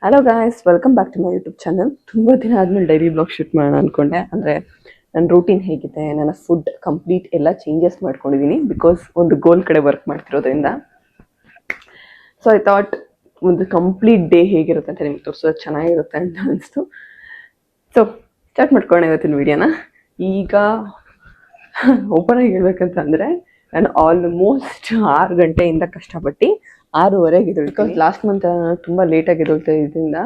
Hello guys, welcome back to my YouTube channel. ತುಂಬ ದಿನ ಆದಮೇಲೆ ಡೈರಿ ಬ್ಲಾಗ್ ಶೂಟ್ ಮಾಡೋಣ ಅಂದ್ಕೊಂಡೆ. ಅಂದರೆ ನನ್ನ ರೂಟೀನ್ ಹೇಗಿದೆ, ನನ್ನ ಫುಡ್ ಕಂಪ್ಲೀಟ್ ಎಲ್ಲ ಚೇಂಜಸ್ ಮಾಡ್ಕೊಂಡಿದ್ದೀನಿ ಬಿಕಾಸ್ ಒಂದು ಗೋಲ್ ಕಡೆ ವರ್ಕ್ ಮಾಡ್ತಿರೋದ್ರಿಂದ. ಸೊ ಐ ಥಾಟ್ ಒಂದು ಕಂಪ್ಲೀಟ್ ಡೇ ಹೇಗಿರುತ್ತೆ ಅಂತ ನಿಮ್ಗೆ ತೋರಿಸೋದು ಚೆನ್ನಾಗಿರುತ್ತೆ ಅಂತ ಅನಿಸ್ತು. ಸೊ ಸ್ಟಾರ್ಟ್ ಮಾಡ್ಕೊಳ್ಳೋಣ ಇವತ್ತಿನ ವಿಡಿಯೋನ. ಈಗ ಓಪನ್ ಆಗಿ ಹೇಳ್ಬೇಕಂತ ಅಂದರೆ ನಾನು ಆಲ್ಮೋಸ್ಟ್ 6 ಗಂಟೆಯಿಂದ ಕಷ್ಟಪಟ್ಟು 6:30ಗೆ ಎದ್ದೇಳ್ತೀನಿ. ಬಿಕಾಸ್ ಲಾಸ್ಟ್ ಮಂತ್ ತುಂಬ ಲೇಟಾಗಿ ಎದ್ದೇಳ್ತಾ ಇದ್ರಿಂದ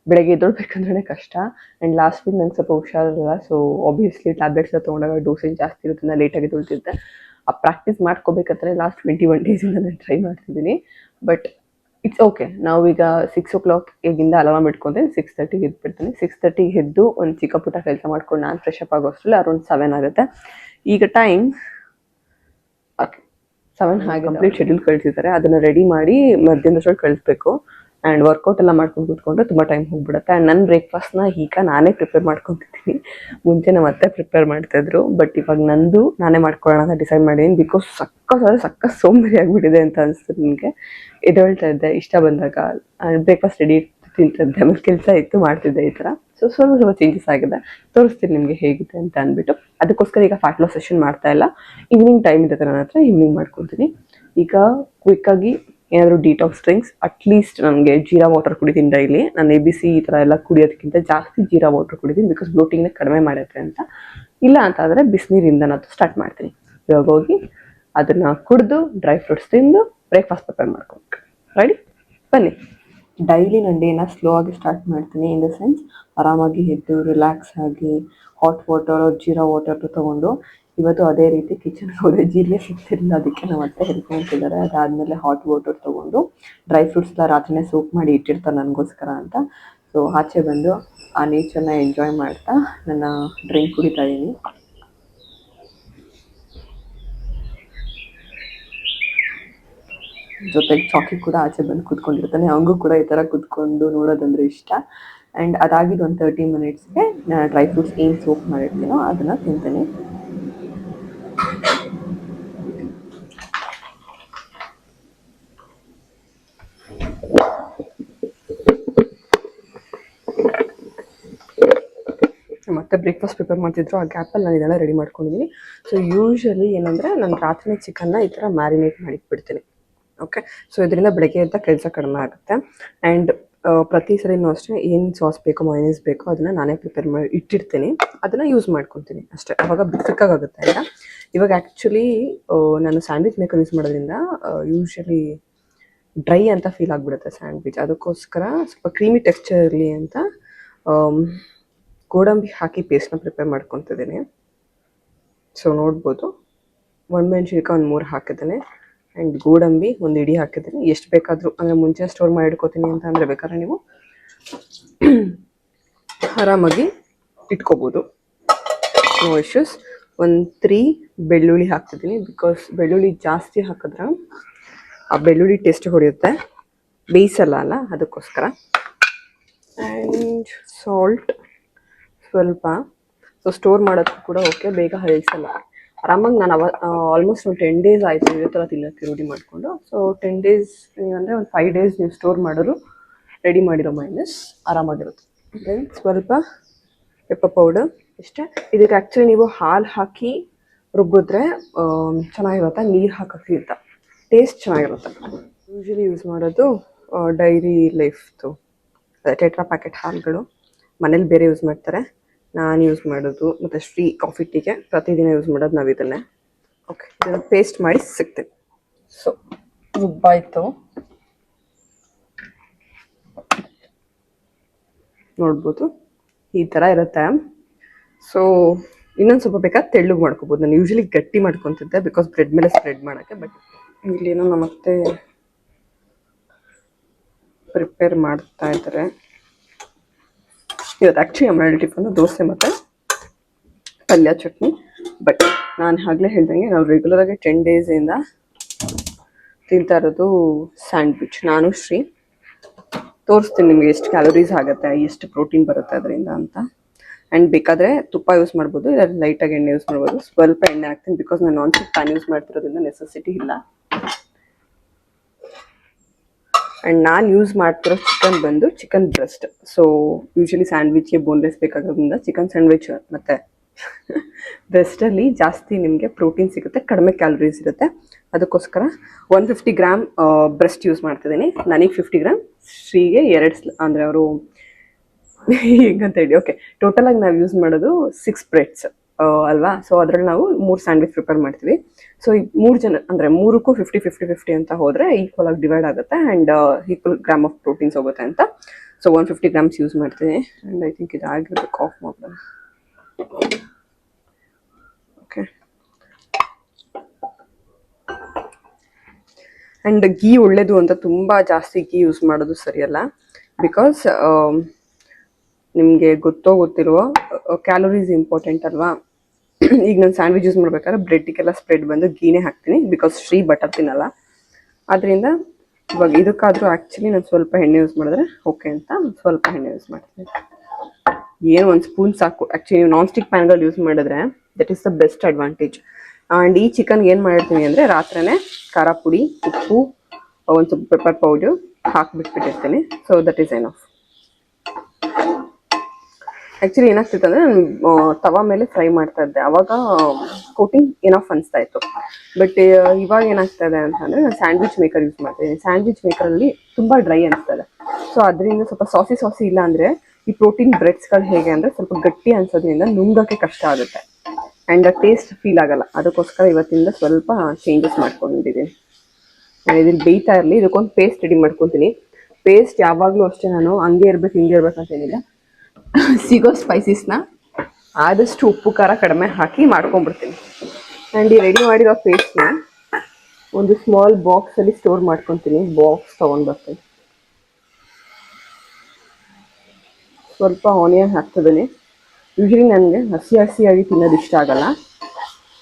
ಬೆಳಗ್ಗೆ ಎದ್ದೇಳ್ಬೇಕಂದ್ರೆ ಕಷ್ಟ. ಆ್ಯಂಡ್ ಲಾಸ್ಟ್ ವೀಕ್ ನಂಗೆ ಸ್ವಲ್ಪ ಹುಷಾರಿರಲ್ಲ. ಸೊ ಆಬ್ವಿಯಸ್ಲಿ ಟ್ಯಾಬ್ಲೆಟ್ಸ್ ಎಲ್ಲ ತೊಗೊಂಡಾಗ ಡೋಸೇಜ್ ಜಾಸ್ತಿ ಇರೋದ್ರಿಂದ ಲೇಟಾಗಿ ಎದ್ದೇಳ್ತಿದ್ದೆ. ಆ ಪ್ರಾಕ್ಟೀಸ್ ಮಾಡ್ಕೋಬೇಕಂದ್ರೆ ಲಾಸ್ಟ್ 21 ಡೇಸಿಂದ ನಾನು ಟ್ರೈ ಮಾಡ್ತಿದ್ದೀನಿ. But it's okay. ನಾವೀಗ 6 o'clock ಈಗಿಂದ ಅಲಾರ್ಮ್ ಇಟ್ಕೊಂತೀನಿ. 6:30ಗೆ ಎದ್ಬಿಡ್ತೀನಿ. 6:30ಗೆ ಎದ್ದು ಒಂದು ಚಿಕ್ಕ ಪುಟ್ಟ ಕೆಲಸ ಮಾಡ್ಕೊಂಡು ನಾನು ಫ್ರೆಶ್ ಅಪ್ ಆಗೋಷ್ಟರಲ್ಲಿ ಅರೌಂಡ್ 7 ಆಗುತ್ತೆ. ಈಗ ಟೈಮ್ 7 ಹಾಗೆ ಕಂಪ್ಲೀಟ್ ಶೆಡ್ಯೂಲ್ ಕಳಿಸಿದ್ದಾರೆ. ಅದನ್ನು ರೆಡಿ ಮಾಡಿ ಮಧ್ಯಾಹ್ನದಷ್ಟೊಳಗೆ ಕಳಿಸ್ಬೇಕು. ಆ್ಯಂಡ್ ವರ್ಕೌಟ್ ಎಲ್ಲ ಮಾಡ್ಕೊಂಡು ಕೂತ್ಕೊಂಡ್ರೆ ತುಂಬ ಟೈಮ್ ಹೋಗ್ಬಿಡುತ್ತೆ. ಆ್ಯಂಡ್ ನನ್ನ ಬ್ರೇಕ್ಫಾಸ್ಟ್ನ ಈಗ ನಾನೇ ಪ್ರಿಪೇರ್ ಮಾಡ್ಕೊತಿದ್ದೀನಿ. ಮುಂಚೆ ನಮ್ಮ ಅತ್ತೆ ಪ್ರಿಪೇರ್ ಮಾಡ್ತಾಯಿದ್ರು, ಬಟ್ ಇವಾಗ ನಂದು ನಾನೇ ಮಾಡ್ಕೊಳ್ಳೋಣ ಅಂತ ಡಿಸೈಡ್ ಮಾಡಿದ್ದೀನಿ. ಬಿಕಾಸ್ ಸಕ್ಕ ಸೋಂಬೇರಿ ಆಗಿಬಿಟ್ಟಿದೆ ಅಂತ ಅನಿಸ್ತದೆ ನನಗೆ. ಎದ್ದೇಳ್ತಾ ಇದ್ದೆ ಇಷ್ಟ ಬಂದಾಗ, ಬ್ರೇಕ್ಫಾಸ್ಟ್ ರೆಡಿ ತಿಂತಿದ್ದೆ, ಆಮೇಲೆ ಕೆಲಸ ಇತ್ತು ಮಾಡ್ತಿದ್ದೆ ಈ ಥರ. ಸೊ ಸ್ವಲ್ಪ ಚೇಂಜಸ್ ಆಗಿದೆ, ತೋರಿಸ್ತೀನಿ ನಿಮಗೆ ಹೇಗಿದೆ ಅಂತ ಅಂದ್ಬಿಟ್ಟು. ಅದಕ್ಕೋಸ್ಕರ ಈಗ ಫ್ಯಾಟ್ ಲಾಸ್ ಸೆಷನ್ ಮಾಡ್ತಾ ಇಲ್ಲ. ಈವ್ನಿಂಗ್ ಟೈಮ್ ಇರುತ್ತೆ ನನ್ನ ಹತ್ರ, ಈವ್ನಿಂಗ್ ಮಾಡ್ಕೊತೀನಿ. ಈಗ ಕ್ವಿಕ್ಕಾಗಿ ಏನಾದರೂ ಡಿಟಾಕ್ಸ್ ಡ್ರಿಂಕ್ಸ್, ಅಟ್ಲೀಸ್ಟ್ ನನಗೆ ಜೀರಾ ವಾಟರ್ ಕುಡಿತೀನಿ ಡೈಲಿ. ನಾನು ABC ಈ ಥರ ಎಲ್ಲ ಕುಡಿಯೋದಕ್ಕಿಂತ ಜಾಸ್ತಿ ಜೀರಾ ವಾಟರ್ ಕುಡಿತೀನಿ, ಬಿಕಾಸ್ ಬ್ಲೋಟಿಂಗ್ನ ಕಡಿಮೆ ಮಾಡುತ್ತೆ ಅಂತ. ಇಲ್ಲ ಅಂತ ಆದರೆ ಬಿಸಿನೀರಿಂದನಂತೂ ಸ್ಟಾರ್ಟ್ ಮಾಡ್ತೀನಿ. ಇವಾಗ ಹೋಗಿ ಅದನ್ನು ಕುಡಿದು ಡ್ರೈ ಫ್ರೂಟ್ಸ್ ತಿಂದು ಬ್ರೇಕ್ಫಾಸ್ಟ್ ಪ್ರಿಪೇರ್ ಮಾಡ್ಕೊಬೇಕು. ರೆಡಿ, ಬನ್ನಿ. ಡೈಲಿ ನನ್ನ ಡೇನ ಸ್ಲೋ ಆಗಿ ಸ್ಟಾರ್ಟ್ ಮಾಡ್ತೀನಿ. ಇನ್ ದ ಸೆನ್ಸ್, ಆರಾಮಾಗಿ ಎದ್ದು ರಿಲ್ಯಾಕ್ಸ್ ಆಗಿ ಹಾಟ್ ವಾಟರ್ ಜೀರಾ ವಾಟರ್ ತೊಗೊಂಡು, ಇವತ್ತು ಅದೇ ರೀತಿ ಕಿಚನ್ಗೆ ಹೋದರೆ ಜೀರಿಗೆ ಸಿಗ್ತಿರಲಿಲ್ಲ, ಅದಕ್ಕೆ ನಾವು ಮತ್ತೆ ಹೆಲ್ಪ್ ಮಾಡ್ತಿದ್ದಾರೆ. ಅದಾದಮೇಲೆ ಹಾಟ್ ವಾಟರ್ ತೊಗೊಂಡು ಡ್ರೈ ಫ್ರೂಟ್ಸ್ನ ರಾತ್ರಿನೇ ಸೋಪ್ ಮಾಡಿ ಇಟ್ಟಿರ್ತಾರೆ ನನಗೋಸ್ಕರ ಅಂತ. ಸೊ ಆಚೆ ಬಂದು ಆ ನೇಚರ್ನ ಎಂಜಾಯ್ ಮಾಡ್ತಾ ನನ್ನ ಡ್ರಿಂಕ್ ಕುಡಿತಾ ಇದ್ದೀನಿ. ಜೊತೆಗೆ ಚಾಕಿ ಕೂಡ ಆಚೆ ಬಂದು ಕೂತ್ಕೊಂಡಿರ್ತಾನೆ. ಅವನಿಗೂ ಕೂಡ ಈ ಥರ ಕೂತ್ಕೊಂಡು ನೋಡೋದಂದ್ರೆ ಇಷ್ಟ. ಆ್ಯಂಡ್ ಅದಾಗಿದ್ದು ಒಂದು 30 ಮಿನಿಟ್ಸ್ಗೆ ನಾನು ಡ್ರೈ ಫ್ರೂಟ್ಸ್ ಏನು ಸೋಪ್ ಮಾಡಿರ್ತೀನೋ ಅದನ್ನು ತಿಂತೀನಿ. ಮತ್ತೆ ಬ್ರೇಕ್ಫಾಸ್ಟ್ ಪ್ರಿಪೇರ್ ಮಾಡ್ತಿದ್ರು, ಆ ಗ್ಯಾಪಲ್ಲಿ ನಾನು ಇದೆಲ್ಲ ರೆಡಿ ಮಾಡ್ಕೊಂಡಿದ್ದೀನಿ. ಸೊ ಯೂಶ್ವಲಿ ಏನಂದರೆ ನಾನು ರಾತ್ರಿ ಚಿಕನ್ನ ಈ ಥರ ಮ್ಯಾರಿನೇಟ್ ಮಾಡಿಟ್ಬಿಡ್ತೀನಿ. ಓಕೆ, ಸೊ ಇದರಿಂದ ಬೆಳಗ್ಗೆ ಎದ್ದ ಕೆಲಸ ಕಡಿಮೆ ಆಗುತ್ತೆ. ಆ್ಯಂಡ್ ಪ್ರತಿ ಸರಿನೂ ಅಷ್ಟೇ ಏನು ಸಾಸ್ ಬೇಕೋ ಮಯೋನೈಸ್ ಬೇಕೋ ಅದನ್ನು ನಾನೇ ಪ್ರಿಪೇರ್ ಮಾಡಿ ಇಟ್ಟಿರ್ತೀನಿ. ಅದನ್ನು ಯೂಸ್ ಮಾಡ್ಕೊತೀನಿ ಅಷ್ಟೇ. ಅವಾಗ ಚಿಕ್ಕಾಗುತ್ತೆ ಅಂತ. ಇವಾಗ ಆ್ಯಕ್ಚುಲಿ ನಾನು ಸ್ಯಾಂಡ್ವಿಚ್ ಮೇಕರ್ ಯೂಸ್ ಮಾಡೋದ್ರಿಂದ ಯೂಶ್ವಲಿ ಡ್ರೈ ಅಂತ ಫೀಲ್ ಆಗಿಬಿಡುತ್ತೆ ಸ್ಯಾಂಡ್ವಿಚ್. ಅದಕ್ಕೋಸ್ಕರ ಸ್ವಲ್ಪ ಕ್ರೀಮಿ ಟೆಕ್ಸ್ಚರ್ ಇರಲಿ ಅಂತ ಗೋಡಂಬಿ ಹಾಕಿ ಪೇಸ್ಟ್ನ ಪ್ರಿಪೇರ್ ಮಾಡ್ಕೊತಿದ್ದೀನಿ. ಸೊ ನೋಡ್ಬೋದು, ಒಣಮೆಣ್ಸಿನ್ಕಾಯಿ ಒಂದು 3 ಹಾಕಿದ್ದೀನಿ. ಆ್ಯಂಡ್ ಗೋಡಂಬಿ ಒಂದು ಇಡೀ ಹಾಕಿದ್ದೀನಿ. ಎಷ್ಟು ಬೇಕಾದರೂ, ಅಂದರೆ ಮುಂಚೆ ಸ್ಟೋರ್ ಮಾಡಿ ಇಟ್ಕೋತೀನಿ ಅಂತ ಅಂದರೆ ಬೇಕಾದ್ರೆ ನೀವು ಆರಾಮಾಗಿ ಇಟ್ಕೋಬೋದು, ನೋ ಇಶ್ಯೂಸ್. ಒಂದು 3 ಬೆಳ್ಳುಳ್ಳಿ ಹಾಕ್ತಿದ್ದೀನಿ, ಬಿಕಾಸ್ ಬೆಳ್ಳುಳ್ಳಿ ಜಾಸ್ತಿ ಹಾಕಿದ್ರೆ ಆ ಬೆಳ್ಳುಳ್ಳಿ ಟೇಸ್ಟ್ ಹೊಡೆಯುತ್ತೆ, ಬೇಯಿಸಲ್ಲ ಅಲ್ಲ, ಅದಕ್ಕೋಸ್ಕರ. ಆ್ಯಂಡ್ ಸಾಲ್ಟ್ ಸ್ವಲ್ಪ. ಸೊ ಸ್ಟೋರ್ ಮಾಡೋದಕ್ಕೂ ಕೂಡ ಓಕೆ, ಬೇಗ ಹರಿಸಲ್ಲ. ಆರಾಮಾಗಿ ನಾನು ಆಲ್ಮೋಸ್ಟ್ ಒಂದು 10 ಡೇಸ್ ಆಯಿತು ಇದೇ ಥರ ತಿನ್ನೋಕ್ಕೆ ರೂಢಿ ಮಾಡಿಕೊಂಡು. ಸೊ 10 ಡೇಸ್ ಅಂದರೆ ಒಂದು 5 ಡೇಸ್ ನೀವು ಸ್ಟೋರ್ ಮಾಡೋರು ರೆಡಿ ಮಾಡಿರೋ ಮೈನಸ್ ಆರಾಮಾಗಿರುತ್ತೆ. ದೆನ್ ಸ್ವಲ್ಪ ಪೆಪ್ಪರ್ ಪೌಡರ್ ಇಷ್ಟೇ. ಇದಕ್ಕೆ ಆ್ಯಕ್ಚುಲಿ ನೀವು ಹಾಲು ಹಾಕಿ ರುಬ್ಬಿದ್ರೆ ಚೆನ್ನಾಗಿರುತ್ತೆ, ನೀರು ಹಾಕೋಕ್ಕಿಂತ ಟೇಸ್ಟ್ ಚೆನ್ನಾಗಿರುತ್ತೆ. ಯೂಶ್ವಲಿ ಯೂಸ್ ಮಾಡೋದು ಡೈರಿ ಲೈಫ್ದು ಟೆಟ್ರಾ ಪ್ಯಾಕೆಟ್ ಹಾಲುಗಳು. ಮನೇಲಿ ಬೇರೆ ಯೂಸ್ ಮಾಡ್ತಾರೆ, ನಾನು ಯೂಸ್ ಮಾಡೋದು ಮತ್ತು ಶ್ರೀ ಕಾಫಿ ಟೀಗೆ ಪ್ರತಿದಿನ ಯೂಸ್ ಮಾಡೋದು ನಾವು ಇದನ್ನೇ. ಓಕೆ, ಇದನ್ನು ಪೇಸ್ಟ್ ಮಾಡಿ ಸಿಗ್ತೀನಿ. ಸೊ ರುಬ್ಬಾಯಿತು, ನೋಡ್ಬೋದು ಈ ಥರ ಇರುತ್ತೆ. ಸೊ ಇನ್ನೊಂದು ಸ್ವಲ್ಪ ಬೇಕಾದ್ರೆ ತೆಳ್ಳಗೆ ಮಾಡ್ಕೋಬೋದು. ನಾನು ಯೂಶ್ವಲಿ ಗಟ್ಟಿ ಮಾಡ್ಕೊತಿದ್ದೆ ಬಿಕಾಸ್ ಬ್ರೆಡ್ ಮೇಲೆ ಸ್ಪ್ರೆಡ್ ಮಾಡೋಕ್ಕೆ. ಬಟ್ ಇಲ್ಲೇನೋ ನಮ್ಮ ಮತ್ತೆ ಪ್ರಿಪೇರ್ ಮಾಡ್ತಾ ಇದ್ದಾರೆ. ಇವತ್ತು ಆ್ಯಕ್ಚುಲಿ ನಮ್ಮ ಟಿಫನ್ನು ದೋಸೆ ಮತ್ತು ಪಲ್ಯ ಚಟ್ನಿ. ಬಟ್ ನಾನು ಆಗಲೇ ಹೇಳ್ದಂಗೆ ನಾವು ರೆಗ್ಯುಲರಾಗಿ 10 ಡೇಸಿಂದ ತಿಂತಾ ಇರೋದು ಸ್ಯಾಂಡ್ವಿಚ್. ನಾನು ಶ್ರೀ ತೋರಿಸ್ತೀನಿ ನಿಮಗೆ ಎಷ್ಟು ಕ್ಯಾಲೋರೀಸ್ ಆಗುತ್ತೆ, ಎಷ್ಟು ಪ್ರೋಟೀನ್ ಬರುತ್ತೆ ಅದರಿಂದ ಅಂತ. ಆ್ಯಂಡ್ ಬೇಕಾದರೆ ತುಪ್ಪ ಯೂಸ್ ಮಾಡ್ಬೋದು, ಇಲ್ಲ ಲೈಟಾಗಿ ಎಣ್ಣೆ ಯೂಸ್ ಮಾಡ್ಬೋದು. ಸ್ವಲ್ಪ ಎಣ್ಣೆ ಹಾಕ್ತೀನಿ ಬಿಕಾಸ್ ನಾನು ನಾನ್ ಸ್ಟಿಕ್ ಪ್ಯಾನ್ ಯೂಸ್ ಮಾಡ್ತಿರೋದ್ರಿಂದ ನೆಸೆಸಿಟಿ ಇಲ್ಲ. ಆ್ಯಂಡ್ ನಾನು ಯೂಸ್ ಮಾಡ್ತಿರೋ ಚಿಕನ್ ಬಂದು ಚಿಕನ್ ಬ್ರೆಸ್ಟ್. ಸೊ ಯೂಶಲಿ ಸ್ಯಾಂಡ್ವಿಚ್ಗೆ ಬೋನ್ಲೆಸ್ ಬೇಕಾಗೋದ್ರಿಂದ ಚಿಕನ್ ಸ್ಯಾಂಡ್ವಿಚ್ ಮತ್ತು ಬ್ರೆಸ್ಟಲ್ಲಿ ಜಾಸ್ತಿ ನಿಮಗೆ ಪ್ರೋಟೀನ್ ಸಿಗುತ್ತೆ, ಕಡಿಮೆ ಕ್ಯಾಲರೀಸ್ ಇರುತ್ತೆ. ಅದಕ್ಕೋಸ್ಕರ 150 ಗ್ರಾಮ್ ಬ್ರೆಸ್ಟ್ ಯೂಸ್ ಮಾಡ್ತಿದ್ದೀನಿ. ನನಗೆ 50 ಗ್ರಾಮ್, ಶ್ರೀಗೆ 2 ಅಂದರೆ ಅವರು ಹೇಗಂತ ಹೇಳಿ. ಓಕೆ, ಟೋಟಲಾಗಿ ನಾವು ಯೂಸ್ ಮಾಡೋದು 6 ಬ್ರೆಡ್ಸ್ ಅಲ್ವಾ. ಸೊ ಅದರಲ್ಲಿ ನಾವು 3 ಸ್ಯಾಂಡ್ವಿಚ್ ಪ್ರಿಪೇರ್ ಮಾಡ್ತೀವಿ. ಸೊ ಈ 3 ಜನ ಅಂದರೆ 3ಕ್ಕೂ 50-50-50 ಅಂತ ಹೋದರೆ ಈಕ್ವಲ್ ಆಗಿ ಡಿವೈಡ್ ಆಗುತ್ತೆ and equal gram of proteins ಹೋಗುತ್ತೆ ಅಂತ. ಸೊ 150 ಗ್ರಾಮ್ಸ್ ಯೂಸ್ ಮಾಡ್ತೀನಿ. ಆ್ಯಂಡ್ ಐ ಥಿಂಕ್ ಇದಾಗಿರ್ಬೇಕು, ಆಫ್ ಮಾಡೋಣ. ಓಕೆ, ಆ್ಯಂಡ್ ಗೀ ಒಳ್ಳೇದು ಅಂತ ತುಂಬ ಜಾಸ್ತಿ ಗೀ ಯೂಸ್ ಮಾಡೋದು ಸರಿಯಲ್ಲ. ಬಿಕಾಸ್ ನಿಮಗೆ ಗೊತ್ತಿರುವ ಕ್ಯಾಲೋರೀಸ್ ಇಂಪಾರ್ಟೆಂಟ್ ಅಲ್ವಾ. ಈಗ ನಾನು ಸ್ಯಾಂಡ್ವಿಚ್ ಯೂಸ್ ಮಾಡ್ಬೇಕಾದ್ರೆ ಬ್ರೆಡ್ಗೆಲ್ಲ ಸ್ಪ್ರೆಡ್ ಬಂದು ಗೀನೇ ಹಾಕ್ತೀನಿ, ಬಿಕಾಸ್ ಶ್ರೀ ಬಟರ್ ತಿನ್ನಲ್ಲ. ಆದ್ದರಿಂದ ಇವಾಗ ಇದಕ್ಕಾದರೂ ಆ್ಯಕ್ಚುಲಿ ನಾನು ಸ್ವಲ್ಪ ಎಣ್ಣೆ ಯೂಸ್ ಮಾಡಿದ್ರೆ ಓಕೆ ಅಂತ ಸ್ವಲ್ಪ ಎಣ್ಣೆ ಯೂಸ್ ಮಾಡ್ತೀನಿ. ಏನು 1 ಸ್ಪೂನ್ ಸಾಕು. ಆ್ಯಕ್ಚುಲಿ ನೀವು ನಾನ್ ಸ್ಟಿಕ್ ಪ್ಯಾನ್ಗಳು ಯೂಸ್ ಮಾಡಿದ್ರೆ that is the best advantage. And ಈ ಚಿಕನ್ಗೆ ಏನು ಮಾಡಿರ್ತೀನಿ ಅಂದರೆ ರಾತ್ರಿನೇ ಖಾರ ಪುಡಿ, ಉಪ್ಪು, ಒಂದು ಸ್ವಲ್ಪ ಪೆಪ್ಪರ್ ಪೌಡ್ರು ಹಾಕಿಬಿಟ್ಬಿಟ್ಟಿರ್ತೀನಿ. So that is enough. Actually ಏನಾಗ್ತಿತ್ತು ಅಂದರೆ ನಾನು ತವಾ ಮೇಲೆ ಫ್ರೈ ಮಾಡ್ತಾ ಇದ್ದೆ, ಅವಾಗ ಕೋಟಿಂಗ್ ಏನಫ್ ಅನಿಸ್ತಾ ಇತ್ತು. ಬಟ್ ಇವಾಗ ಏನಾಗ್ತಾ ಇದೆ ಅಂತಂದರೆ ನಾನು ಸ್ಯಾಂಡ್ವಿಚ್ ಮೇಕರ್ ಯೂಸ್ ಮಾಡ್ತಾಯಿದ್ದೀನಿ. ಸ್ಯಾಂಡ್ವಿಚ್ ಮೇಕರಲ್ಲಿ ತುಂಬ ಡ್ರೈ ಅನಿಸ್ತದೆ. ಸೊ ಅದರಿಂದ ಸ್ವಲ್ಪ ಸಾಸಿ ಇಲ್ಲ ಅಂದರೆ ಈ ಪ್ರೋಟೀನ್ ಬ್ರೆಡ್ಸ್ಗಳು ಹೇಗೆ ಅಂದರೆ ಸ್ವಲ್ಪ ಗಟ್ಟಿ ಅನ್ಸೋದ್ರಿಂದ ನುಂಗೋಕ್ಕೆ ಕಷ್ಟ ಆಗುತ್ತೆ ಆ್ಯಂಡ್ ಟೇಸ್ಟ್ ಫೀಲ್ ಆಗಲ್ಲ. ಅದಕ್ಕೋಸ್ಕರ ಇವತ್ತಿಂದ ಸ್ವಲ್ಪ ಚೇಂಜಸ್ ಮಾಡ್ಕೊಂಡಿದ್ದೀನಿ. ನಾನು ಇದನ್ನು ಬೇಯ್ತಾ ಇರಲಿ, ಇದಕ್ಕೊಂದು ಪೇಸ್ಟ್ ರೆಡಿ ಮಾಡ್ಕೊತೀನಿ. ಪೇಸ್ಟ್ ಯಾವಾಗಲೂ ಅಷ್ಟೇ ನಾನು ಹಂಗೆ ಇರಬೇಕು ಹಿಂಗೆ ಇರಬೇಕು ಅಂತೇನಿಲ್ಲ. ಸಿಗೋ ಸ್ಪೈಸಸ್ನ ಆದಷ್ಟು ಉಪ್ಪು ಖಾರ ಕಡಿಮೆ ಹಾಕಿ ಮಾಡ್ಕೊಂಡ್ಬಿಡ್ತೀನಿ. ಆ್ಯಂಡ್ ಈ ರೆಡಿ ಮಾಡಿರೋ ಪೇಸ್ಟ್ನ ಒಂದು ಸ್ಮಾಲ್ ಬಾಕ್ಸಲ್ಲಿ ಸ್ಟೋರ್ ಮಾಡ್ಕೊತೀನಿ. ಬಾಕ್ಸ್ ತೊಗೊಂಡು ಬರ್ತೀನಿ. ಸ್ವಲ್ಪ ಆನಿಯನ್ ಹಾಕ್ತಿದ್ದೀನಿ. ಯೂಶಲಿ ನನಗೆ ಹಸಿಯಾಗಿ ತಿನ್ನೋದು ಇಷ್ಟ ಆಗಲ್ಲ,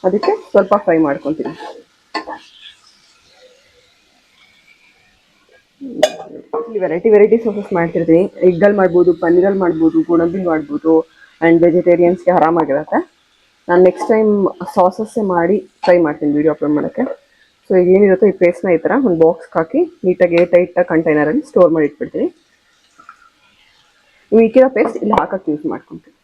ಅದಕ್ಕೆ ಸ್ವಲ್ಪ ಫ್ರೈ ಮಾಡ್ಕೊತೀನಿ. ವೆರೈಟಿ ಸಾಸಸ್ ಮಾಡ್ತಿರ್ತೀನಿ. ಎಗ್ಗಲ್ಲಿ ಮಾಡ್ಬೋದು, ಪನ್ನೀರಲ್ಲಿ ಮಾಡ್ಬೋದು, ಗೋಡಂಬಿಲಿ ಮಾಡ್ಬೋದು. ಆ್ಯಂಡ್ ವೆಜಿಟೇರಿಯನ್ಸ್ಗೆ ಆರಾಮಾಗಿರುತ್ತೆ. ನಾನು ನೆಕ್ಸ್ಟ್ ಟೈಮ್ ಸಾಸಸ್ಸೇ ಮಾಡಿ ಟ್ರೈ ಮಾಡ್ತೀನಿ ವೀಡಿಯೋ ಅಪ್ಲೋಡ್ ಮಾಡೋಕ್ಕೆ. ಸೊ ಈಗ ಏನಿರುತ್ತೋ ಈ ಪೇಸ್ಟ್ನ ಈ ಥರ ಒಂದು ಬಾಕ್ಸ್ಗೆ ಹಾಕಿ ನೀಟಾಗಿ ಏರ್ಟೈಟ್ ಕಂಟೈನರಲ್ಲಿ ಸ್ಟೋರ್ ಮಾಡಿ ಇಟ್ಬಿಡ್ತೀನಿ. ನೀವು ಇಕ್ಕಿರೋ ಪೇಸ್ಟ್ ಇಲ್ಲಿ ಹಾಕೋಕ್ಕೆ ಯೂಸ್ ಮಾಡ್ಕೊತೀನಿ.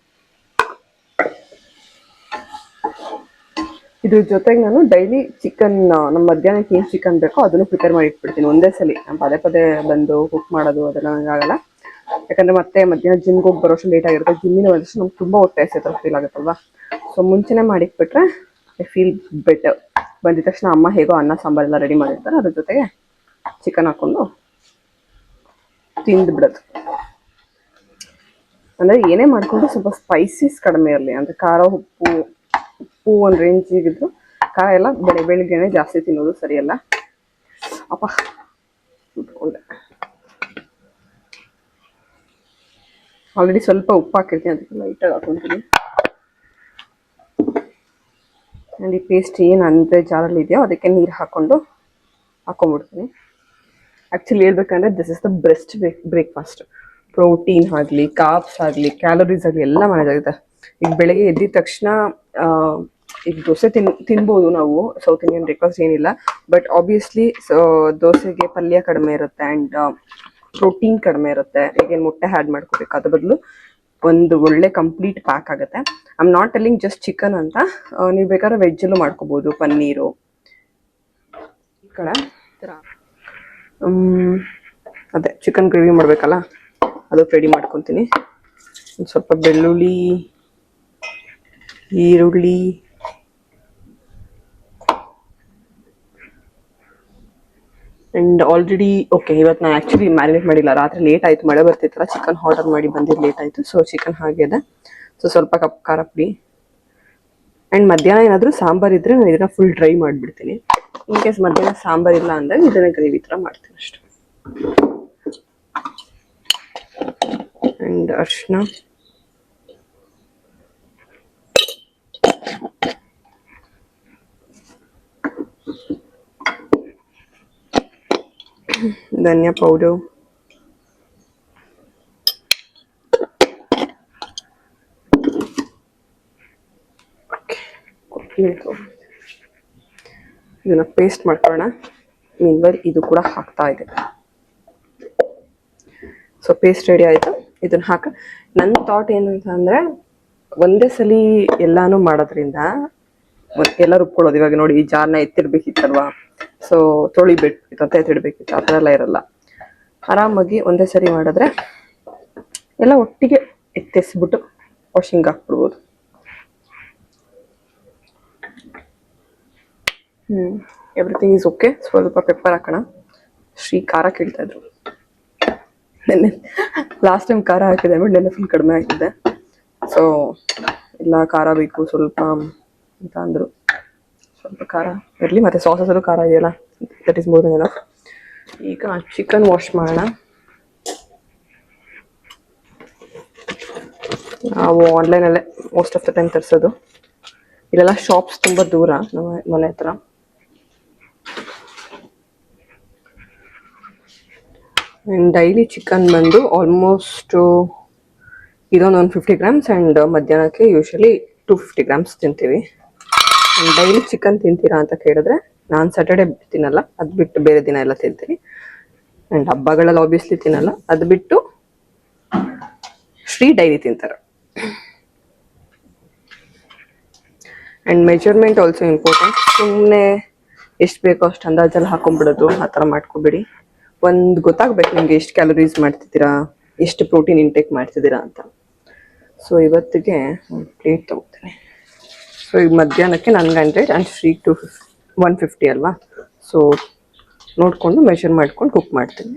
ಇದ್ರ ಜೊತೆಗೆ ನಾನು ಡೈಲಿ ಚಿಕನ್, ನಮ್ಮ ಮಧ್ಯಾಹ್ನಕ್ಕೆ ಏನು ಚಿಕನ್ ಬೇಕೋ ಅದನ್ನು ಪ್ರಿಪೇರ್ ಮಾಡಿ ಇಟ್ಬಿಡ್ತೀನಿ ಒಂದೇ ಸಲ. ನಾನು ಪದೇ ಬಂದು ಕುಕ್ ಮಾಡೋದು ಅದೆಲ್ಲ ನನಗಾಗಲ್ಲ. ಯಾಕಂದರೆ ಮತ್ತೆ ಮಧ್ಯಾಹ್ನ ಜಿಮ್ಗೆ ಹೋಗಿ ಬರೋಷ್ಟು ಲೇಟ್ ಆಗಿರುತ್ತೆ. ಜಿಮ್ಮಿನ ವರ್ಷ ನಮ್ಗೆ ತುಂಬ ಹೊಟ್ಟೆ ಹಸಿತ ಫೀಲ್ ಆಗುತ್ತಲ್ವ. ಸೊ ಮುಂಚೆನೇ ಮಾಡಿಟ್ಬಿಟ್ರೆ ಐ ಫೀಲ್ ಬೆಟರ್. ಬಂದಿದ ತಕ್ಷಣ ಅಮ್ಮ ಹೇಗೋ ಅನ್ನ ಸಾಂಬಾರೆಲ್ಲ ರೆಡಿ ಮಾಡಿರ್ತಾರೆ, ಅದ್ರ ಜೊತೆಗೆ ಚಿಕನ್ ಹಾಕ್ಕೊಂಡು ತಿಂದು ಬಿಡೋದು. ಅಂದರೆ ಏನೇ ಮಾಡಿಕೊಂಡು ಸ್ವಲ್ಪ ಸ್ಪೈಸಸ್ ಕಡಿಮೆ ಇರಲಿ. ಅಂದರೆ ಖಾರ ಉಪ್ಪು ಒಂದು ರೇಂಜಿಗಿದ್ರು, ಖಾರ ಎಲ್ಲ ಬೆಳಿಗ್ಗೆನೆ ಜಾಸ್ತಿ ತಿನ್ನೋದು ಸರಿಯಲ್ಲ. ಅಪ್ಪ ಉಟ್ಕೊಂಡೆ. ಆಲ್ರೆಡಿ ಸ್ವಲ್ಪ ಉಪ್ಪು ಹಾಕಿರ್ತೀನಿ, ಅದಕ್ಕೆ ಲೈಟಾಗಿ ಹಾಕೊತೀನಿ. ಆ್ಯಂಡ್ ಈ ಪೇಸ್ಟ್ ಏನು ಅಂದರೆ ಜಾರಲ್ಲಿ ಇದೆಯೋ ಅದಕ್ಕೆ ನೀರು ಹಾಕೊಂಡ್ಬಿಡ್ತೀನಿ. ಆ್ಯಕ್ಚುಲಿ ಹೇಳ್ಬೇಕಂದ್ರೆ this is the best breakfast. Protein ಆಗಲಿ, ಕಾರ್ಬ್ಸ್ ಆಗಲಿ, ಕ್ಯಾಲೋರೀಸ್ ಆಗಲಿ ಎಲ್ಲ ಮನೆಯಾಗುತ್ತೆ. ಈಗ ಬೆಳಗ್ಗೆ ಎದ್ದಿದ ತಕ್ಷಣ ಈಗ ದೋಸೆ ತಿನ್ಬೋದು ನಾವು, ಸೌತ್ ಇಂಡಿಯನ್ ಬ್ರೇಕ್ಫಾಸ್ಟ್ ಏನಿಲ್ಲ. ಬಟ್ ಆಬ್ವಿಯಸ್ಲಿ ದೋಸೆಗೆ ಪಲ್ಯ ಕಡಿಮೆ ಇರುತ್ತೆ ಆ್ಯಂಡ್ ಪ್ರೋಟೀನ್ ಕಡಿಮೆ ಇರುತ್ತೆ. ಈಗೇನು ಮೊಟ್ಟೆ ಆ್ಯಡ್ ಮಾಡ್ಕೋಬೇಕು, ಅದ್ರ ಬದಲು ಒಂದು ಒಳ್ಳೆ ಕಂಪ್ಲೀಟ್ ಪ್ಯಾಕ್ ಆಗುತ್ತೆ. I am not telling just chicken ಅಂತ, ನೀವು ಬೇಕಾದ್ರೆ ವೆಜ್ಜಲ್ಲೂ ಮಾಡ್ಕೋಬೋದು, ಪನ್ನೀರು ಈ ಕಡೆ ಅದೇ ಚಿಕನ್ ಗ್ರೇವಿ ಮಾಡಬೇಕಲ್ಲ, ಅದಕ್ಕೆ ರೆಡಿ ಮಾಡ್ಕೊತೀನಿ. ಒಂದು ಸ್ವಲ್ಪ ಬೆಳ್ಳುಳ್ಳಿ, ಈರುಳ್ಳಿ, ಆ್ಯಂಡ್ ಆಲ್ರೆಡಿ ಓಕೆ ಇವತ್ತು ನಾನು ಆ್ಯಕ್ಚುಲಿ ಮ್ಯಾರಿನೇಟ್ ಮಾಡಿಲ್ಲ. ರಾತ್ರಿ ಲೇಟ್ ಆಯಿತು, ಮಳೆ ಬರ್ತಿತ್ತಲ್ಲ, ಚಿಕನ್ ಆರ್ಡರ್ ಮಾಡಿ ಬಂದಿದ್ದು ಲೇಟ್ ಆಯಿತು. ಸೊ ಚಿಕನ್ ಹಾಗೆ ಇದೆ. ಸೊ ಸ್ವಲ್ಪ ಖಾರ ಪುಡಿ. ಆ್ಯಂಡ್ ಮಧ್ಯಾಹ್ನ ಏನಾದರೂ ಸಾಂಬಾರು ಇದ್ದರೆ ನಾನು ಇದನ್ನು ಫುಲ್ ಡ್ರೈ ಮಾಡಿಬಿಡ್ತೀನಿ. ಇನ್ ಕೇಸ್ ಮಧ್ಯಾಹ್ನ ಸಾಂಬಾರು ಇಲ್ಲ ಅಂದರೆ ಇದನ್ನು ಗ್ರೇವಿ ಥರ ಮಾಡ್ತೀನಿ ಅಷ್ಟೆ. ಆ್ಯಂಡ್ ಅರಿಶಿನ, ಧನಿಯಾ ಪೌಡರ್, ಇದನ್ನ ಪೇಸ್ಟ್ ಮಾಡ್ಕೊಳ್ಳೋಣ. ಮೀನ್ವೈಲ್ ಇದು ಕೂಡ ಹಾಕ್ತಾ ಇದೆ. ಸೊ ಪೇಸ್ಟ್ ರೆಡಿ ಆಯಿತು. ಇದನ್ನು ನನ್ನ ಥಾಟ್ ಏನು ಅಂತ ಅಂದರೆ, ಒಂದೇ ಸಲ ಎಲ್ಲಾನು ಮಾಡೋದ್ರಿಂದ ಎಲ್ಲ ರುಬ್ಕೊಳ್ಳೋದು. ಇವಾಗ ನೋಡಿ, ಈ ಜಾರ್ನ ಎತ್ತಿಡ್ಬೇಕಿತ್ತಲ್ವಾ, ಸೊ ತೊಳಿಬೇಕಿತ್ತು ಅಂತ ಎತ್ತಿಡ್ಬೇಕಿತ್ತು, ಆ ಥರ ಎಲ್ಲ ಇರಲ್ಲ. ಆರಾಮಾಗಿ ಒಂದೇ ಸರಿ ಮಾಡಿದ್ರೆ ಎಲ್ಲ ಒಟ್ಟಿಗೆ ಎತ್ತಿಸ್ಬಿಟ್ಟು ವಾಷಿಂಗ್ ಹಾಕ್ಬಿಡ್ಬೋದು. Everything is okay. ಸ್ವಲ್ಪ ಪೆಪ್ಪರ್ ಹಾಕೋಣ. ಶ್ರೀ ಖಾರ ಕೇಳ್ತಾ ಇದ್ರು. ನೆನ್ನೆ ಲಾಸ್ಟ್ ಟೈಮ್ ಖಾರ ಹಾಕಿದೆ ಅಂದ್ಬಿಟ್ಟು ನೆನ್ನೆ ಫುಲ್ ಕಡಿಮೆ ಹಾಕಿದ್ದೆ. ಸೊ ಇಲ್ಲ ಖಾರ ಬೇಕು ಸ್ವಲ್ಪ ಅಂತ ಅಂದರು. ಸ್ವಲ್ಪ ಖಾರ ಇರಲಿ, ಮತ್ತು ಸಾಸಸಲ್ಲೂ ಖಾರ ಇದೆಯಲ್ಲ, that is more than enough. ಈಗ ಚಿಕನ್ ವಾಶ್ ಮಾಡೋಣ. ನಾವು ಆನ್ಲೈನಲ್ಲೇ ಮೋಸ್ಟ್ ಆಫ್ ದ ಟೈಮ್ ತರಿಸೋದು. ಇಲ್ಲೆಲ್ಲ ಶಾಪ್ಸ್ ತುಂಬ ದೂರ ನಮ್ಮ ಮನೆ ಹತ್ರ. ಡೈಲಿ ಚಿಕನ್ ಬಂದು ಆಲ್ಮೋಸ್ಟ್ ಇದೊಂದು 150 grams ಆ್ಯಂಡ್ ಮಧ್ಯಾಹ್ನಕ್ಕೆ ಯೂಶ್ವಲಿ 250 grams ತಿಂತೀವಿ. ಡೈಲಿ ಚಿಕನ್ ತಿಂತೀರಾ ಅಂತ ಕೇಳಿದ್ರೆ, ನಾನು ಸ್ಯಾಟರ್ಡೆ ತಿನ್ನಲ್ಲ, ಅದು ಬಿಟ್ಟು ಬೇರೆ ದಿನ ಎಲ್ಲ ತಿಂತೀನಿ. ಆ್ಯಂಡ್ ಹಬ್ಬಗಳಲ್ಲಿ ಆಬ್ವಿಯಸ್ಲಿ ತಿನ್ನಲ್ಲ, ಅದು ಬಿಟ್ಟು ಶ್ರೀ ಡೈಲಿ ತಿಂತಾರೆ. And measurement also important. ಸುಮ್ಮನೆ ಎಷ್ಟು ಬೇಕೋ ಅಷ್ಟು ಅಂದಾಜಲ್ಲಿ ಹಾಕೊಂಡ್ಬಿಡೋದು, ಆ ಥರ ಮಾಡ್ಕೊಬೇಡಿ. ಒಂದು ಗೊತ್ತಾಗಬೇಕು ನಿಮಗೆ ಎಷ್ಟು ಕ್ಯಾಲೋರೀಸ್ ಮಾಡ್ತಿದ್ದೀರಾ, ಎಷ್ಟು ಪ್ರೋಟೀನ್ ಇಂಟೇಕ್ ಮಾಡ್ತಿದ್ದೀರಾ ಅಂತ. ಸೊ ಇವತ್ತಿಗೆ ಒಂದು ಪ್ಲೇಟ್ ತೊಗೋತೀನಿ. ಸೊ ಈಗ ಮಧ್ಯಾಹ್ನಕ್ಕೆ ನನಗೆ 100 ಆ್ಯಂಡ್ ಶ್ರೀ 150 ಅಲ್ವಾ. ಸೊ ನೋಡಿಕೊಂಡು ಮೆಷರ್ ಮಾಡ್ಕೊಂಡು ಕುಕ್ ಮಾಡ್ತೀನಿ.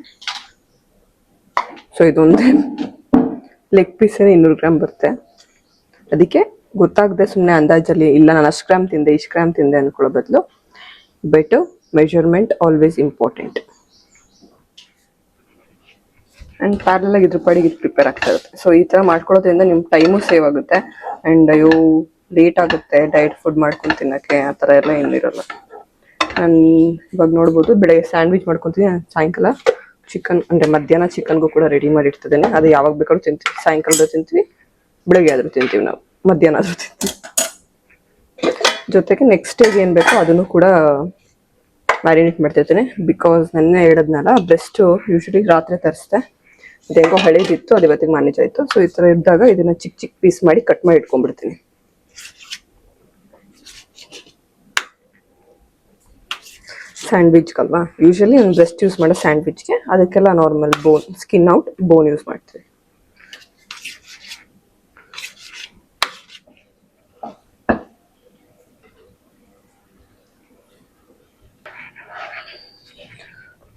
ಸೊ ಇದೊಂದೇ ಲೆಗ್ ಪೀಸೇ 200 ಗ್ರಾಮ್ ಬರುತ್ತೆ. ಅದಕ್ಕೆ ಗೊತ್ತಾಗದೆ ಸುಮ್ಮನೆ ಅಂದಾಜಲ್ಲಿ ಇಲ್ಲ ನಾನು ಅಷ್ಟು ಗ್ರಾಮ್ ತಿಂದೆ ಇಷ್ಟು ಗ್ರಾಮ್ ತಿಂದೆ ಅಂದ್ಕೊಳ್ಳೋ ಬದಲು better measurement always important. And ಪ್ಯಾರಲಾಗಿ ಇದ್ರ ಪಾಡಿಗೆ ಇದು ಪ್ರಿಪೇರ್ ಆಗ್ತಾ ಇರುತ್ತೆ. ಸೊ ಈ ಥರ ಮಾಡ್ಕೊಳ್ಳೋದ್ರಿಂದ ನಿಮ್ಮ ಟೈಮು ಸೇವ್ ಆಗುತ್ತೆ. ಆ್ಯಂಡ್ ಅಯ್ಯೋ ಲೇಟ್ ಆಗುತ್ತೆ ಡಯಟ್ ಫುಡ್ ಮಾಡ್ಕೊಂಡು ತಿನ್ನೋಕ್ಕೆ, ಆ ಥರ ಎಲ್ಲ ಏನಿರಲ್ಲ. ನಾನು ಇವಾಗ ನೋಡ್ಬೋದು, ಬೆಳಗ್ಗೆ ಸ್ಯಾಂಡ್ವಿಚ್ ಮಾಡ್ಕೊತೀನಿ, ಸಾಯಂಕಾಲ ಚಿಕನ್ ಅಂದರೆ ಮಧ್ಯಾಹ್ನ ಚಿಕನ್ಗೂ ಕೂಡ ರೆಡಿ ಮಾಡಿ ಇಡ್ತಿದ್ದೇನೆ. ಅದು ಯಾವಾಗ ಬೇಕಾದ್ರೂ ತಿಂತೀವಿ, ಸಾಯಂಕಾಲದ ತಿಂತೀವಿ, ಬೆಳಗ್ಗೆ ಆದರೂ ತಿಂತೀವಿ, ನಾವು ಮಧ್ಯಾಹ್ನ ಆದರೂ ತಿಂತೀವಿ. ಜೊತೆಗೆ ನೆಕ್ಸ್ಟ್ ಡೇಗೆ ಏನು ಬೇಕೋ ಅದನ್ನು ಕೂಡ ಮ್ಯಾರಿನೇಟ್ ಮಾಡ್ತಿರ್ತೀನಿ. ಬಿಕಾಸ್ ನೆನ್ನೆ ಹೇಳಿದ್ನಲ್ಲ, ಬ್ರೆಸ್ಟು ಯೂಶ್ವಲಿ ರಾತ್ರಿ ತರಿಸ್ದೆ, ಅದು ಹೆಂಗೋ ಹಳೇದಿತ್ತು, ಅದು ಇವತ್ತಿಗೆ ಮ್ಯಾನೇಜ್ ಆಯಿತು. ಸೊ ಈ ಥರ ಇದ್ದಾಗ ಇದನ್ನು ಚಿಕ್ಕ ಚಿಕ್ಕ ಪೀಸ್ ಮಾಡಿ ಕಟ್ ಮಾಡಿ ಇಟ್ಕೊಂಡ್ಬಿಡ್ತೀನಿ. ಸ್ಯಾಂಡ್ವಿಚ್ಗಲ್ವಾ ಯೂಶ್ವಲಿ ನಾನು ಬ್ರೆಸ್ಟ್ ಯೂಸ್ ಮಾಡೋ ಸ್ಯಾಂಡ್ವಿಚ್ಗೆ, ಅದಕ್ಕೆಲ್ಲ ನಾರ್ಮಲ್ ಬೋನ್, ಸ್ಕಿನ್ ಔಟ್ ಬೋನ್ ಯೂಸ್ ಮಾಡ್ತೀವಿ.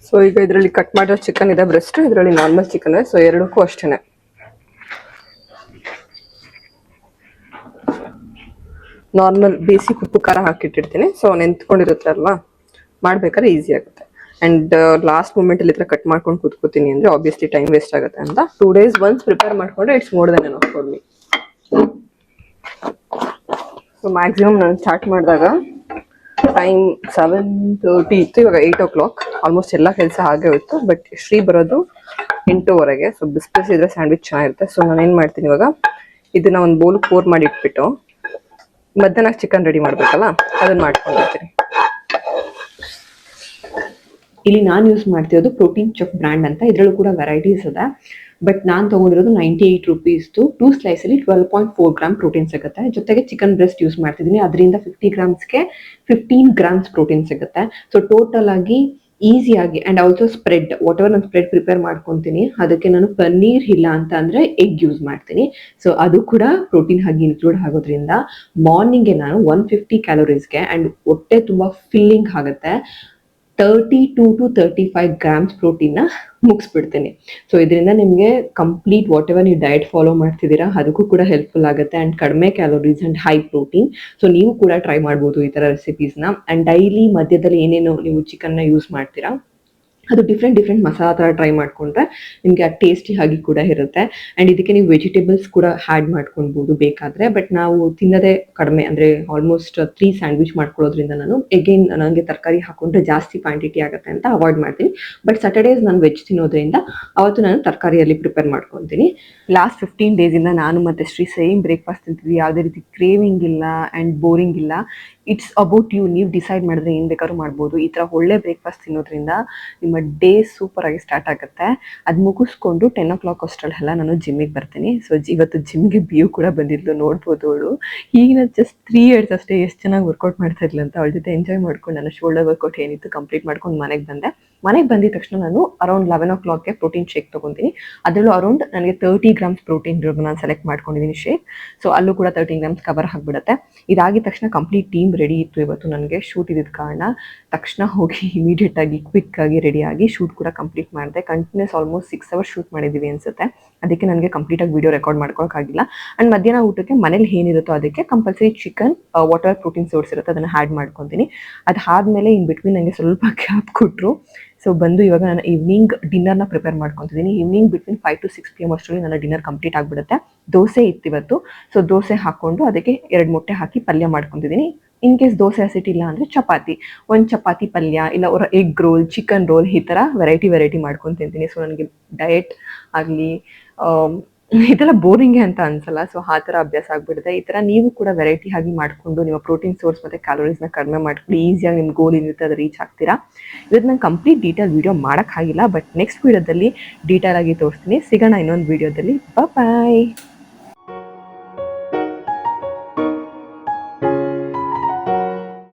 ಸೊ ಈಗ ಇದರಲ್ಲಿ ಕಟ್ ಮಾಡಿರೋ ಚಿಕನ್ ಇದೆ, ಬ್ರೆಸ್ಟ್, ಇದರಲ್ಲಿ ನಾರ್ಮಲ್ ಚಿಕನ್ ಇದೆ. ಸೊ ಎರಡಕ್ಕೂ ಅಷ್ಟೇ ನಾರ್ಮಲ್ ಬೇಸಿಕ್ ಉಪ್ಪು ಖಾರ ಹಾಕಿಟ್ಟಿರ್ತೀನಿ. ಸೊ ನೆಂತ್ಕೊಂಡಿರುತ್ತೆ ಅಲ್ವಾ, ಮಾಡ್ಬೇಕಾದ್ರೆ ಈಸಿ ಆಗುತ್ತೆ. ಆ್ಯಂಡ್ ಲಾಸ್ಟ್ ಮೂಮೆಂಟಲ್ಲಿ ಈ ಥರ ಕಟ್ ಮಾಡ್ಕೊಂಡು ಕೂತ್ಕೋತೀನಿ ಅಂದರೆ ಆಬ್ವಿಯಸ್ಲಿ ಟೈಮ್ ವೇಸ್ಟ್ ಆಗುತ್ತೆ ಅಂತ 2 days ಒನ್ಸ್ ಪ್ರಿಪೇರ್ ಮಾಡಿಕೊಂಡ್ರೆ it's more than enough for me. So maximum ನಾನು ಸ್ಟಾರ್ಟ್ ಮಾಡಿದಾಗ ಟೈಮ್ 7:30 ಇತ್ತು, ಇವಾಗ 8 o'clock. ಆಲ್ಮೋಸ್ಟ್ ಎಲ್ಲ ಕೆಲಸ ಹಾಗೆ ಹೋಯ್ತು. ಬಟ್ ಶ್ರೀ ಬರೋದು 8:00ವರೆಗೆ. ಸೊ ಬಿಸ್ಬಿಸಿ ಇದ್ರೆ ಸ್ಯಾಂಡ್ವಿಚ್ ಚೆನ್ನಾಗಿರುತ್ತೆ. ಸೊ ನಾನು ಏನು ಮಾಡ್ತೀನಿ, ಇವಾಗ ಇದನ್ನ ಒಂದು ಬೌಲ್ ಪೋರ್ ಮಾಡಿ ಇಟ್ಬಿಟ್ಟು ಮಧ್ಯಾಹ್ನ ಚಿಕನ್ ರೆಡಿ ಮಾಡಬೇಕಲ್ಲ, ಅದನ್ನು ಮಾಡ್ಕೊಂಡಿರ್ತೀನಿ. ಇಲ್ಲಿ ನಾನು ಯೂಸ್ ಮಾಡ್ತಿರೋದು ಪ್ರೋಟೀನ್ ಚೆಫ್ ಬ್ರ್ಯಾಂಡ್ ಅಂತ. ಇದರಲ್ಲೂ ಕೂಡ ವೆರೈಟೀಸ್ ಇದೆ. ಬಟ್ ನಾನು ತೊಗೊಂಡಿರೋದು 98 rupeesದು 2 sliceಲ್ಲಿ 12.4 grams ಪ್ರೋಟೀನ್ ಸಿಗುತ್ತೆ. ಜೊತೆಗೆ ಚಿಕನ್ ಬ್ರೆಸ್ಟ್ ಯೂಸ್ ಮಾಡ್ತಿದ್ದೀನಿ, ಅದರಿಂದ 50 gramsಗೆ 15 grams ಪ್ರೋಟೀನ್ ಸಿಗುತ್ತೆ. ಸೊ ಟೋಟಲ್ ಆಗಿ ಈಸಿಯಾಗಿ and also spread, what ever ನಾನು ಸ್ಪ್ರೆಡ್ ಪ್ರಿಪೇರ್ ಮಾಡ್ಕೊತೀನಿ, ಅದಕ್ಕೆ ನಾನು ಪನ್ನೀರ್ ಇಲ್ಲ ಅಂತ ಅಂದರೆ ಎಗ್ ಯೂಸ್ ಮಾಡ್ತೀನಿ. ಸೊ ಅದು ಕೂಡ ಪ್ರೋಟೀನ್ ಆಗಿ ಇನ್ಕ್ಲೂಡ್ ಆಗೋದ್ರಿಂದ ಮಾರ್ನಿಂಗ್ಗೆ ನಾನು 150 calories ಆ್ಯಂಡ್ ಹೊಟ್ಟೆ ತುಂಬ ಫಿಲ್ಲಿಂಗ್ ಆಗುತ್ತೆ. 32 to 35 grams ಪ್ರೋಟೀನ್ನ ಮುಗಿಸ್ಬಿಡ್ತೀನಿ. ಸೊ ಇದರಿಂದ ನಿಮಗೆ ಕಂಪ್ಲೀಟ್ ವಾಟ್ ಎವರ್ ನೀವು ಡಯಟ್ ಫಾಲೋ ಮಾಡ್ತಿದ್ದೀರಾ ಅದಕ್ಕೂ ಕೂಡ ಹೆಲ್ಪ್ಫುಲ್ ಆಗುತ್ತೆ. ಆ್ಯಂಡ್ ಕಡಿಮೆ calories and high protein. So ನೀವು ಕೂಡ ಟ್ರೈ ಮಾಡ್ಬೋದು ಈ ಥರ ರೆಸಿಪೀಸ್ನ. ಆ್ಯಂಡ್ ಡೈಲಿ ಮಧ್ಯದಲ್ಲಿ ಏನೇನು ನೀವು ಚಿಕನ್ನ ಯೂಸ್ ಮಾಡ್ತೀರಾ ಅದು ಡಿಫ್ರೆಂಟ್ ಮಸಾಲ ಥರ ಟ್ರೈ ಮಾಡಿಕೊಂಡ್ರೆ ನಿಮಗೆ ಆ ಟೇಸ್ಟಿ ಆಗಿ ಕೂಡ ಇರುತ್ತೆ. ಆ್ಯಂಡ್ ಇದಕ್ಕೆ ನೀವು ವೆಜಿಟೇಬಲ್ಸ್ ಕೂಡ ಆ್ಯಡ್ ಮಾಡ್ಕೊಳ್ಬೋದು ಬೇಕಾದರೆ. ಬಟ್ ನಾವು ತಿನ್ನೋದೇ ಕಡಿಮೆ, ಅಂದರೆ ಆಲ್ಮೋಸ್ಟ್ 3 ಸ್ಯಾಂಡ್ವಿಚ್ ಮಾಡ್ಕೊಳ್ಳೋದ್ರಿಂದ ನಾನು ಎಗೇನ್ ನನಗೆ ತರಕಾರಿ ಹಾಕೊಂಡ್ರೆ ಜಾಸ್ತಿ ಕ್ವಾಂಟಿಟಿ ಆಗುತ್ತೆ ಅಂತ ಅವಾಯ್ಡ್ ಮಾಡ್ತೀನಿ. ಬಟ್ ಸ್ಯಾಟರ್ಡೇಸ್ ನಾನು ವೆಜ್ ತಿನ್ನೋದ್ರಿಂದ ಅವತ್ತು ನಾನು ತರಕಾರಿಯಲ್ಲಿ ಪ್ರಿಪೇರ್ ಮಾಡ್ಕೊತೀನಿ. ಲಾಸ್ಟ್ 15 days ನಾನು ಮತ್ತು ಶ್ರೀ ಸೇಮ್ ಬ್ರೇಕ್ಫಾಸ್ಟ್ ತಿಂತೀವಿ. ಯಾವುದೇ ರೀತಿ ಕ್ರೇವಿಂಗ್ ಇಲ್ಲ ಆ್ಯಂಡ್ ಬೋರಿಂಗ್ ಇಲ್ಲ. It's about you. ನೀವು ಡಿಸೈಡ್ ಮಾಡಿದ್ರೆ ಏನು ಬೇಕಾದ್ರೂ ಮಾಡ್ಬೋದು. ಈ ಥರ ಒಳ್ಳೆ ಬ್ರೇಕ್ಫಾಸ್ಟ್ ತಿನ್ನೋದ್ರಿಂದ ನಿಮ್ಮ ನಿಮ್ಮ ಡೇ ಸೂಪರ್ ಆಗಿ ಸ್ಟಾರ್ಟ್ ಆಗುತ್ತೆ. ಅದು ಮುಗಿಸ್ಕೊಂಡು 10 o'clock ಅಷ್ಟರಲ್ಲೆಲ್ಲ ನಾನು ಜಿಮ್ಮಿಗೆ ಬರ್ತೀನಿ. ಸೊ ಇವತ್ತು ಜಿಮ್ಗೆ ಬಿಯು ಕೂಡ ಬಂದಿದ್ಲು, ನೋಡ್ಬೋದು ಅವಳು. ಈಗಿನ ಜಸ್ಟ್ 3 years ಅಷ್ಟೇ, ಎಷ್ಟು ಚೆನ್ನಾಗಿ ವರ್ಕೌಟ್ ಮಾಡ್ತಾ ಇದ್ಲು ಅಂತ. ಅವಳ ಜೊತೆ ಎಂಜಾಯ್ ಮಾಡ್ಕೊಂಡು ನಾನು ಶೋಲ್ಡರ್ ವರ್ಕೌಟ್ ಏನಿತ್ತು ಕಂಪ್ಲೀಟ್ ಮಾಡ್ಕೊಂಡು ಮನೆಗೆ ಬಂದೆ. ಮನೆಗೆ ಬಂದಿದ ತಕ್ಷಣ ನಾನು ಅರೌಂಡ್ 11 o'clockಗೆ ಪ್ರೋಟೀನ್ ಶೇಕ್ ತೊಗೊತೀನಿ. ಅದರಲ್ಲೂ ಅರೌಂಡ್ ನನಗೆ 30 grams ಪ್ರೋಟೀನ್ ನಾನು ಸೆಲೆಕ್ಟ್ ಮಾಡ್ಕೊಂಡಿದ್ದೀನಿ ಶೇಕ್. ಸೊ ಅಲ್ಲೂ ಕೂಡ 30 grams ಕವರ್ ಆಗಿಬಿಡುತ್ತೆ. ಇದಾಗಿದ ತಕ್ಷಣ ಕಂಪ್ಲೀಟ್ ಟೀಮ್ ರೆಡಿ ಇತ್ತು. ಇವತ್ತು ನನಗೆ ಶೂಟ್ ಇದ್ದಿದ್ದ ಕಾರಣ ತಕ್ಷಣ ಹೋಗಿ ಇಮಿಡಿಯೇಟ್ ಆಗಿ ಕ್ವಿಕ್ ಆಗಿ ರೆಡಿ ಆಗಿ ಶೂಟ್ ಕೂಡ ಕಂಪ್ಲೀಟ್ ಮಾಡಿದೆ. ಕಂಟಿನ್ಯೂಸ್ ಆಲ್ಮೋಸ್ಟ್ 6 hours ಶೂಟ್ ಮಾಡಿದ್ದೀವಿ ಅನ್ಸುತ್ತೆ. ಅದಕ್ಕೆ ನನಗೆ ಕಂಪ್ಲೀಟಾಗಿ ವಿಡಿಯೋ ರೆಕಾರ್ಡ್ ಮಾಡ್ಕೊಳಕ್ಕಾಗಿಲ್ಲ. ಆ್ಯಂಡ್ ಮಧ್ಯಾಹ್ನ ಊಟಕ್ಕೆ ಮನೇಲಿ ಏನಿರುತ್ತೋ ಅದಕ್ಕೆ compulsory chicken, water protein source ಇರುತ್ತೆ, ಅದನ್ನು ಆ್ಯಡ್ ಮಾಡ್ಕೊತೀನಿ. ಅದು ಆದಮೇಲೆ ಇನ್ ಬಿಟ್ವೀನ್ ನನಗೆ ಸ್ವಲ್ಪ ಗ್ಯಾಪ್ ಕೊಟ್ಟರು. ಸೊ ಬಂದು ಇವಾಗ ನಾನು ಈವ್ನಿಂಗ್ ಡಿನ್ನರ್ನ ಪ್ರಿಪೇರ್ ಮಾಡ್ಕೊತಿದ್ದೀನಿ. ಈವ್ನಿಂಗ್ ಬಿಟ್ವೀನ್ 5 to 6 PM ಅಷ್ಟರಲ್ಲಿ ನನ್ನ ಡಿನ್ನರ್ ಕಂಪ್ಲೀಟ್ ಆಗಿಬಿಡುತ್ತೆ. ದೋಸೆ ಇತ್ತು ಇವತ್ತು. ಸೊ ದೋಸೆ ಹಾಕ್ಕೊಂಡು ಅದಕ್ಕೆ 2 ಮೊಟ್ಟೆ ಹಾಕಿ ಪಲ್ಯ ಮಾಡ್ಕೊತಿದ್ದೀನಿ. ಇನ್ ಕೇಸ್ ದೋಸೆ ಹಸಿಟ್ಟು ಇಲ್ಲ ಅಂದರೆ ಚಪಾತಿ, ಒಂದು ಚಪಾತಿ ಪಲ್ಯ, ಇಲ್ಲ ಎಗ್ ರೋಲ್, ಚಿಕನ್ ರೋಲ್, ಈ ಥರ ವೆರೈಟಿ ಮಾಡ್ಕೊಂಡು ತಿಂತೀನಿ. ಸೊ ನನಗೆ ಡಯಟ್ ಆಗಲಿ ಇದೆಲ್ಲ ಬೋರಿಂಗೇ ಅಂತ ಅನ್ಸಲ್ಲ. ಸೊ ಆ ಥರ ಅಭ್ಯಾಸ ಆಗಿಬಿಡುತ್ತೆ. ಈ ಥರ ನೀವು ಕೂಡ ವೆರೈಟಿ ಆಗಿ ಮಾಡಿಕೊಂಡು ನಿಮ್ಮ ಪ್ರೋಟೀನ್ ಸೋರ್ಸ್ ಮತ್ತು ಕ್ಯಾಲೋರೀಸ್ನ ಕಡಿಮೆ ಮಾಡ್ಕೊಂಡು ಈಸಿಯಾಗಿ ನಿಮ್ಮ ಗೋಲ್ ಏನಿರುತ್ತೆ ಅದು ರೀಚ್ ಆಗ್ತೀರಾ. ಇವತ್ತು ನಾನು ಕಂಪ್ಲೀಟ್ ಡೀಟೇಲ್ ವೀಡಿಯೋ ಮಾಡೋಕ್ಕಾಗಿಲ್ಲ, ಬಟ್ ನೆಕ್ಸ್ಟ್ ವೀಡಿಯೋದಲ್ಲಿ ಡೀಟೇಲ್ ಆಗಿ ತೋರಿಸ್ತೀನಿ. ಸಿಗೋಣ ಇನ್ನೊಂದು ವೀಡಿಯೋದಲ್ಲಿ. ಬಾಯ್.